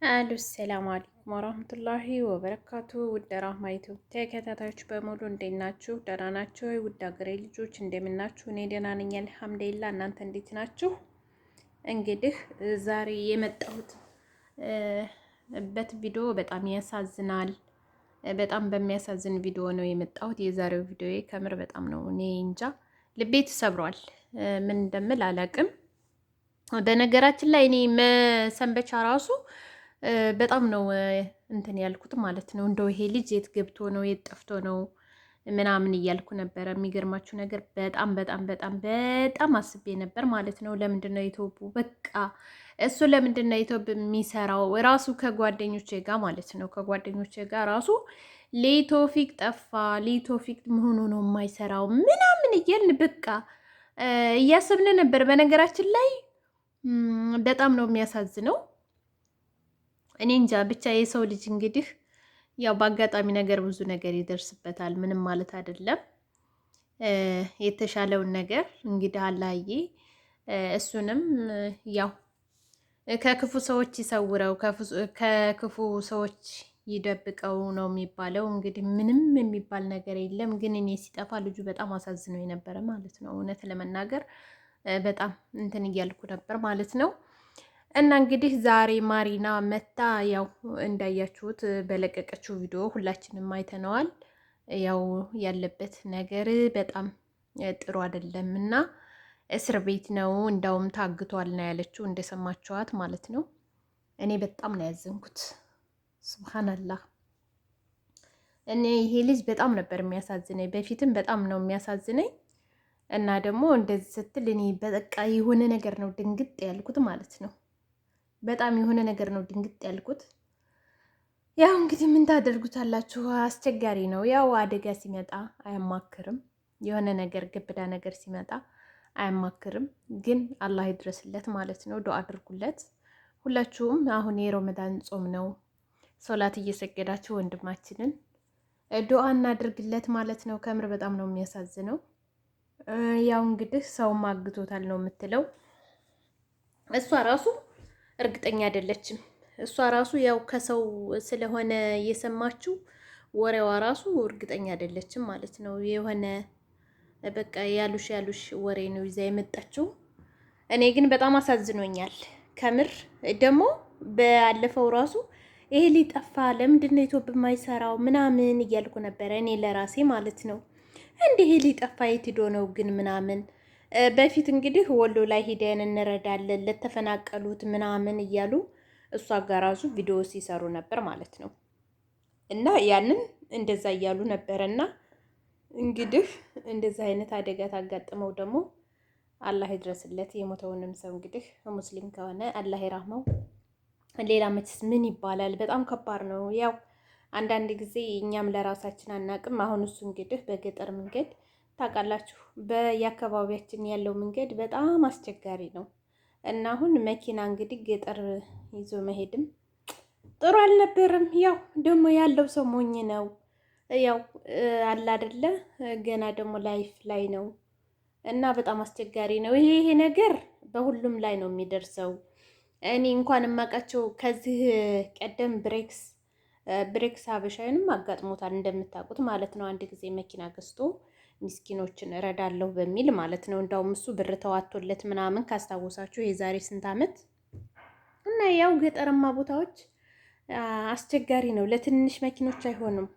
አሉ ሰላም አለይኩም ወራህመቱላሂ ወበረካቱ። ውድ ራህማ ዩቲዩብ ተከታታዮች በሙሉ እንዴት ናችሁ? ደህና ናችሁ ወይ? ውድ ሀገሬ ልጆች እንደምን ናችሁ? እኔ ደህና ነኝ አልሐምዱሊላህ። እናንተ እንዴት ናችሁ? እንግዲህ ዛሬ የመጣሁት በት ቪዲዮ በጣም ያሳዝናል። በጣም በሚያሳዝን ቪዲዮ ነው የመጣሁት። የዛሬው ቪዲዮ ከምር በጣም ነው እኔ እንጃ ልቤ ተሰብሯል። ምን እንደምል አላቅም። በነገራችን ላይ እኔ መሰንበቻ ራሱ በጣም ነው እንትን ያልኩት ማለት ነው። እንደው ይሄ ልጅ የት ገብቶ ነው የት ጠፍቶ ነው ምናምን እያልኩ ነበረ። የሚገርማችሁ ነገር በጣም በጣም በጣም በጣም አስቤ ነበር ማለት ነው። ለምንድን ነው ዩቲዩብ በቃ እሱ ለምንድን ነው ዩቲዩብ የሚሰራው ራሱ ከጓደኞቼ ጋር ማለት ነው። ከጓደኞቼ ጋር ራሱ ሌቶፊክ ጠፋ ሌቶፊክ መሆኑ ነው የማይሰራው ምናምን እያልን በቃ እያስብን ነበር። በነገራችን ላይ በጣም ነው የሚያሳዝነው። እኔ እንጃ ብቻ የሰው ልጅ እንግዲህ ያው በአጋጣሚ ነገር ብዙ ነገር ይደርስበታል። ምንም ማለት አይደለም። የተሻለውን ነገር እንግዲህ አላህዬ እሱንም ያው ከክፉ ሰዎች ይሰውረው፣ ከክፉ ሰዎች ይደብቀው ነው የሚባለው። እንግዲህ ምንም የሚባል ነገር የለም። ግን እኔ ሲጠፋ ልጁ በጣም አሳዝነው የነበረ ማለት ነው። እውነት ለመናገር በጣም እንትን እያልኩ ነበር ማለት ነው። እና እንግዲህ ዛሬ ማሪና መታ ያው እንዳያችሁት በለቀቀችው ቪዲዮ ሁላችንም አይተነዋል። ያው ያለበት ነገር በጣም ጥሩ አይደለም እና እስር ቤት ነው እንዳውም ታግቷል ነው ያለችው፣ እንደሰማችኋት ማለት ነው። እኔ በጣም ነው ያዘንኩት። ሱብሃንአላህ። እኔ ይሄ ልጅ በጣም ነበር የሚያሳዝነኝ፣ በፊትም በጣም ነው የሚያሳዝነኝ። እና ደግሞ እንደዚህ ስትል እኔ በቃ የሆነ ነገር ነው ድንግጥ ያልኩት ማለት ነው። በጣም የሆነ ነገር ነው ድንግጥ ያልኩት። ያው እንግዲህ ምን ታደርጉታላችሁ? አስቸጋሪ ነው። ያው አደጋ ሲመጣ አያማክርም። የሆነ ነገር ግብዳ ነገር ሲመጣ አያማክርም። ግን አላህ ይድረስለት ማለት ነው። ዱአ አድርጉለት ሁላችሁም። አሁን የረመዳን ጾም ነው። ሶላት እየሰገዳችሁ ወንድማችንን ዱአ እናድርግለት ማለት ነው። ከምር በጣም ነው የሚያሳዝነው። ያው እንግዲህ ሰውም አግቶታል ነው የምትለው እሷ ራሱ እርግጠኛ አይደለችም። እሷ ራሱ ያው ከሰው ስለሆነ የሰማችው ወሬዋ ራሱ እርግጠኛ አይደለችም ማለት ነው። የሆነ በቃ ያሉሽ ወሬ ነው ይዛ የመጣችው። እኔ ግን በጣም አሳዝኖኛል ከምር። ደግሞ ባለፈው ራሱ ይሄ ሊጠፋ ለምንድን ነው ኢትዮፕ የማይሰራው ምናምን እያልኩ ነበረ እኔ ለራሴ ማለት ነው። እንዲህ ሊጠፋ የት ሄዶ ነው ግን ምናምን በፊት እንግዲህ ወሎ ላይ ሂደን እንረዳለን ለተፈናቀሉት ምናምን እያሉ እሷ ጋር ራሱ ቪዲዮ ሲሰሩ ነበር ማለት ነው። እና ያንን እንደዛ እያሉ ነበረና እንግዲህ እንደዛ አይነት አደጋ ታጋጥመው ደግሞ አላህ ይድረስለት። የሞተውንም ሰው እንግዲህ ሙስሊም ከሆነ አላህ ይራህመው። ሌላ መችስ ምን ይባላል? በጣም ከባድ ነው። ያው አንዳንድ ጊዜ እኛም ለራሳችን አናቅም። አሁን እሱ እንግዲህ በገጠር መንገድ ታውቃላችሁ፣ በየአካባቢያችን ያለው መንገድ በጣም አስቸጋሪ ነው እና አሁን መኪና እንግዲህ ገጠር ይዞ መሄድም ጥሩ አልነበረም። ያው ደግሞ ያለው ሰው ሞኝ ነው። ያው አለ አይደለ፣ ገና ደግሞ ላይፍ ላይ ነው እና በጣም አስቸጋሪ ነው። ይሄ ነገር በሁሉም ላይ ነው የሚደርሰው። እኔ እንኳን የማውቃቸው ከዚህ ቀደም ብሬክስ ሀበሻዬንም አጋጥሞታል እንደምታውቁት ማለት ነው። አንድ ጊዜ መኪና ገዝቶ ምስኪኖችን እረዳለሁ በሚል ማለት ነው። እንዳውም እሱ ብር ተዋቶለት ምናምን ካስታወሳችሁ የዛሬ ስንት ዓመት እና ያው ገጠርማ ቦታዎች አስቸጋሪ ነው። ለትንሽ መኪኖች አይሆኑም።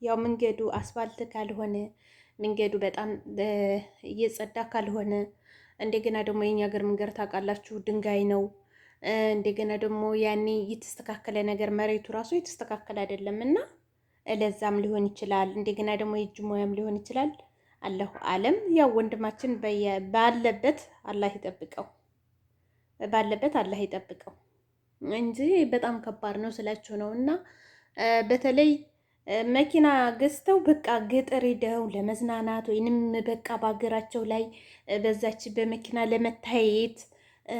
ያው መንገዱ አስፋልት ካልሆነ መንገዱ በጣም እየጸዳ ካልሆነ እንደገና ደግሞ የኛ ሀገር መንገድ ታውቃላችሁ ድንጋይ ነው። እንደገና ደግሞ ያኔ የተስተካከለ ነገር መሬቱ ራሱ የተስተካከለ አይደለም እና ለዛም ሊሆን ይችላል። እንደገና ደግሞ የእጅ ሙያም ሊሆን ይችላል። አለሁ አለም ያው ወንድማችን ባለበት አላህ ይጠብቀው፣ ባለበት አላህ ይጠብቀው እንጂ በጣም ከባድ ነው ስላችሁ ነው። እና በተለይ መኪና ገዝተው በቃ ገጠር ሄደው ለመዝናናት ወይንም በቃ በሀገራቸው ላይ በዛች በመኪና ለመታየት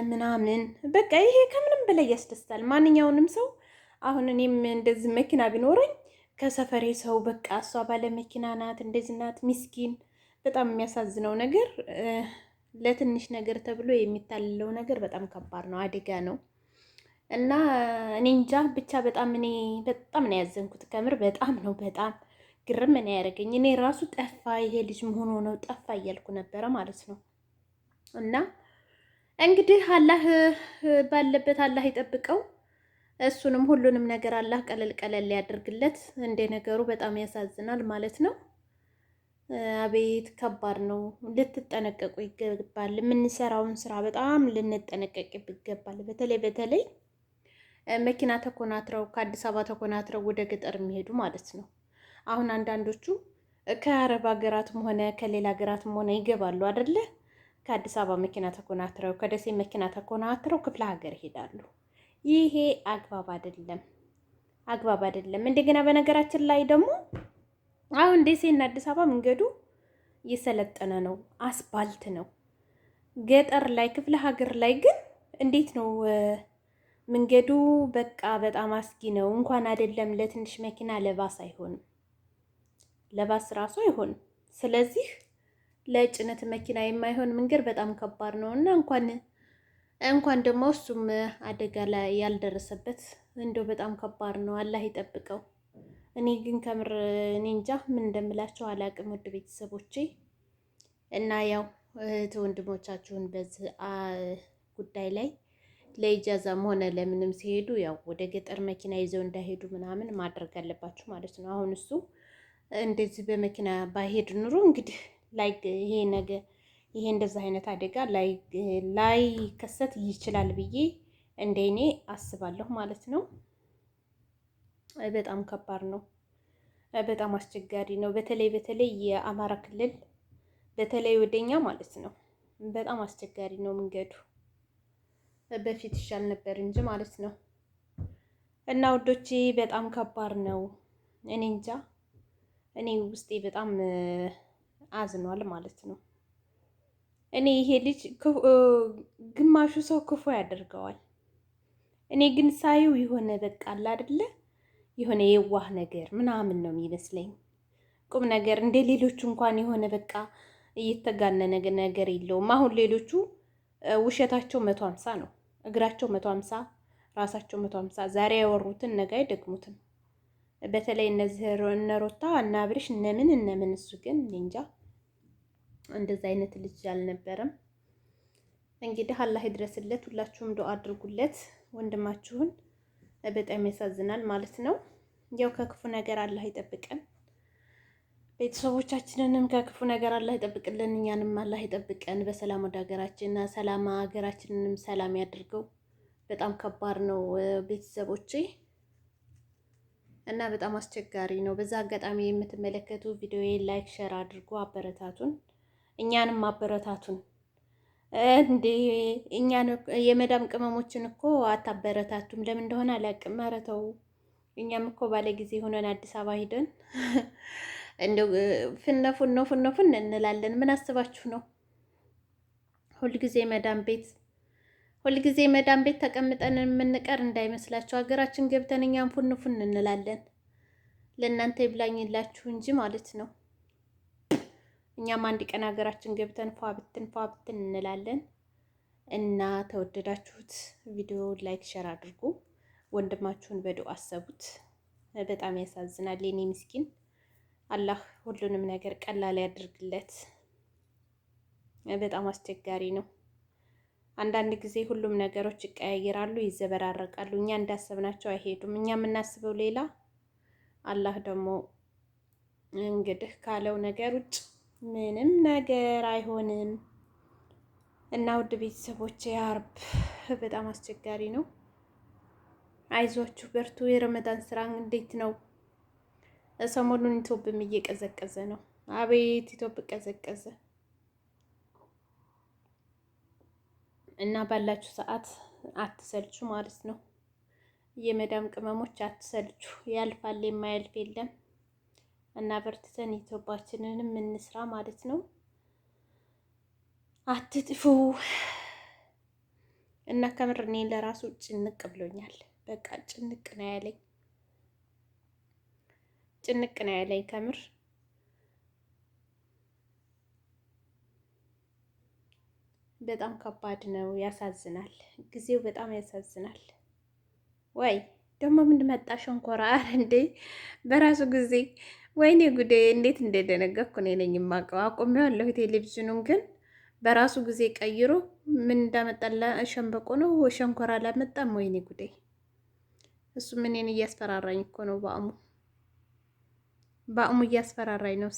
ምናምን በቃ ይሄ ከምንም በላይ ያስደስታል ማንኛውንም ሰው። አሁን እኔም እንደዚህ መኪና ቢኖረኝ ከሰፈሬ ሰው በቃ እሷ ባለ መኪና ናት እንደዚህ ናት ሚስኪን። በጣም የሚያሳዝነው ነገር ለትንሽ ነገር ተብሎ የሚታለለው ነገር በጣም ከባድ ነው፣ አደጋ ነው። እና እኔ እንጃ ብቻ በጣም ነው ያዘንኩት። ከምር በጣም ግርም ነው ያደረገኝ። እኔ ራሱ ጠፋ ይሄ ልጅ መሆኑ ነው ጠፋ እያልኩ ነበረ ማለት ነው። እና እንግዲህ አላህ ባለበት አላህ ይጠብቀው። እሱንም ሁሉንም ነገር አላህ ቀለል ቀለል ያደርግለት። እንደ ነገሩ በጣም ያሳዝናል ማለት ነው። አቤት ከባድ ነው። ልትጠነቀቁ ይገባል። የምንሰራውን ስራ በጣም ልንጠነቀቅ ይገባል። በተለይ መኪና ተኮናትረው ከአዲስ አበባ ተኮናትረው ወደ ገጠር የሚሄዱ ማለት ነው። አሁን አንዳንዶቹ ከአረብ ሀገራትም ሆነ ከሌላ ሀገራትም ሆነ ይገባሉ አይደለ? ከአዲስ አበባ መኪና ተኮናትረው ከደሴ መኪና ተኮናትረው ክፍለ ሀገር ይሄዳሉ። ይሄ አግባብ አይደለም። እንደገና በነገራችን ላይ ደግሞ አሁን ደሴና አዲስ አበባ መንገዱ የሰለጠነ ነው፣ አስፋልት ነው። ገጠር ላይ ክፍለ ሀገር ላይ ግን እንዴት ነው መንገዱ? በቃ በጣም አስጊ ነው። እንኳን አይደለም ለትንሽ መኪና ለባስ አይሆንም፣ ለባስ ራሱ አይሆንም። ስለዚህ ለጭነት መኪና የማይሆን መንገድ በጣም ከባድ ነው እና እንኳን ደግሞ እሱም አደጋ ላይ ያልደረሰበት እንደው በጣም ከባድ ነው። አላህ ይጠብቀው። እኔ ግን ከምር እኔ እንጃ ምን እንደምላቸው አላቅም። ውድ ቤተሰቦቼ እና ያው እህት ወንድሞቻችሁን በዚህ ጉዳይ ላይ ለኢጃዛም ሆነ ለምንም ሲሄዱ ያው ወደ ገጠር መኪና ይዘው እንዳይሄዱ ምናምን ማድረግ አለባችሁ ማለት ነው። አሁን እሱ እንደዚህ በመኪና ባይሄድ ኑሮ እንግዲህ ላይ ይሄ እንደዛ አይነት አደጋ ላይ ከሰት ይችላል ብዬ እንደኔ አስባለሁ ማለት ነው። በጣም ከባድ ነው። በጣም አስቸጋሪ ነው። በተለይ የአማራ ክልል በተለይ ወደኛ ማለት ነው በጣም አስቸጋሪ ነው መንገዱ። በፊት ይሻል ነበር እንጂ ማለት ነው። እና ውዶቼ በጣም ከባድ ነው። እኔ እንጃ እኔ ውስጤ በጣም አዝኗል ማለት ነው። እኔ ይሄ ልጅ ግማሹ ሰው ክፉ ያደርገዋል። እኔ ግን ሳየው የሆነ በቃ አለ አይደለ የሆነ የዋህ ነገር ምናምን ነው የሚመስለኝ። ቁም ነገር እንደ ሌሎቹ እንኳን የሆነ በቃ እየተጋነነ ነገር የለውም። አሁን ሌሎቹ ውሸታቸው 150 ነው፣ እግራቸው 150፣ ራሳቸው 150። ዛሬ ያወሩትን ነገ አይደግሙትም። በተለይ እነዚህ እነ ሩታ እና አብርሽ እነምን እሱ ግን እንጃ እንደዛ አይነት ልጅ አልነበረም። እንግዲህ አላህ ይድረስለት። ሁላችሁም ዱአ አድርጉለት ወንድማችሁን። በጣም ያሳዝናል ማለት ነው። ያው ከክፉ ነገር አላህ ይጠብቀን። ቤተሰቦቻችንንም ከክፉ ነገር አላህ ይጠብቅልን። እኛንም አላህ ይጠብቀን። በሰላም ወደ ሀገራችን ሰላም ሀገራችንንም ሰላም ያድርገው። በጣም ከባድ ነው ቤተሰቦቼ እና በጣም አስቸጋሪ ነው። በዛ አጋጣሚ የምትመለከቱ ቪዲዮዬ ላይክ፣ ሼር አድርጎ አበረታቱን፣ እኛንም አበረታቱን። እንዴ እኛን የመዳም ቅመሞችን እኮ አታበረታቱም። ለምን እንደሆነ አላውቅም። ኧረ ተው። እኛም እኮ ባለ ጊዜ ሆነን አዲስ አበባ ሂደን እንደው ፍነፉን እንላለን። ምን አስባችሁ ነው? ሁልጊዜ መዳም ቤት ተቀምጠን የምንቀር እንዳይመስላችሁ። ሀገራችን ገብተን እኛም ፉን እንላለን። ለእናንተ ይብላኝላችሁ እንጂ ማለት ነው። እኛም አንድ ቀን ሀገራችን ገብተን ፏ ብትን እንላለን። እና ተወደዳችሁት ቪዲዮ ላይክ ሸር አድርጉ። ወንድማችሁን በዱአ አሰቡት። በጣም ያሳዝናል የኔ ምስኪን። አላህ ሁሉንም ነገር ቀላል ያድርግለት። በጣም አስቸጋሪ ነው። አንዳንድ ጊዜ ሁሉም ነገሮች ይቀያየራሉ፣ ይዘበራረቃሉ። እኛ እንዳሰብናቸው አይሄዱም። እኛ የምናስበው ሌላ፣ አላህ ደግሞ እንግዲህ ካለው ነገር ውጭ ምንም ነገር አይሆንም። እና ውድ ቤተሰቦች ያርብ በጣም አስቸጋሪ ነው። አይዟችሁ በርቱ። የረመዳን ስራ እንዴት ነው? ሰሞኑን ኢትዮጵያም እየቀዘቀዘ ነው። አቤት ኢትዮጵያ ቀዘቀዘ። እና ባላችሁ ሰዓት አትሰልቹ ማለት ነው። የመዳም ቅመሞች አትሰልቹ። ያልፋል፣ የማያልፍ የለም። እና በርትተን ኢትዮጵያችንንም እንስራ ማለት ነው። አትጥፉ። እና ከምር እኔ ለራሱ ጭንቅ ብሎኛል። በቃ ጭንቅ ነው ያለኝ ከምር። በጣም ከባድ ነው። ያሳዝናል። ጊዜው በጣም ያሳዝናል። ወይ ደግሞ ምን መጣ ሸንኮራ? ኧረ እንዴ በራሱ ጊዜ ወይኔ ጉዴ! እንዴት እንደደነገኩ እኔ ነኝ የማውቀው። አቁሜዋለሁ ቴሌቪዥኑን፣ ግን በራሱ ጊዜ ቀይሮ ምን እንዳመጣላ ሸንበቆ ነው ሸንኮራ አላመጣም። ወይኔ ጉዴ! እሱ ምንን እያስፈራራኝ እኮ ነው። በአእሙ እያስፈራራኝ ነው።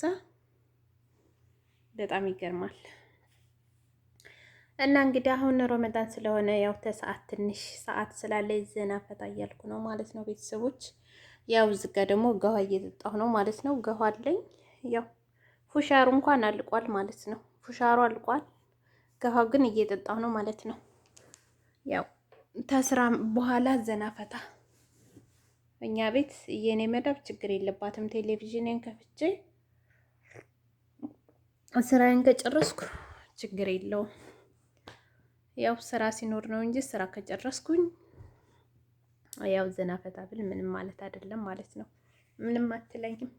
በጣም ይገርማል። እና እንግዲህ አሁን ረመዳን ስለሆነ ያው ተሰዓት ትንሽ ሰዓት ስላለ ዘና ፈታ እያልኩ ነው ማለት ነው ቤተሰቦች። ያው እዚህ ጋ ደግሞ ገዋ እየጠጣሁ ነው ማለት ነው። ገዋ አለኝ። ያው ፉሻሩ እንኳን አልቋል ማለት ነው። ፉሻሩ አልቋል። ገዋ ግን እየጠጣሁ ነው ማለት ነው። ያው ተስራ በኋላ ዘና ፈታ። እኛ ቤት የኔ መዳብ ችግር የለባትም። ቴሌቪዥንን ከፍቼ ስራዬን ከጨረስኩ ችግር የለውም። ያው ስራ ሲኖር ነው እንጂ ስራ ከጨረስኩኝ ያው ዘና ፈታ ብል ምንም ማለት አይደለም ማለት ነው። ምንም አትለኝም።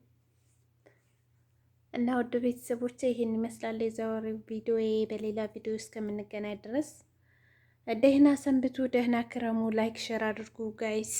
እና ውድ ቤተሰቦቼ ይሄን ይመስላል የዛሬው ቪዲዮ። በሌላ ቪዲዮ እስከምንገናኝ ድረስ ደህና ሰንብቱ፣ ደህና ክረሙ። ላይክ ሼር አድርጉ ጋይስ።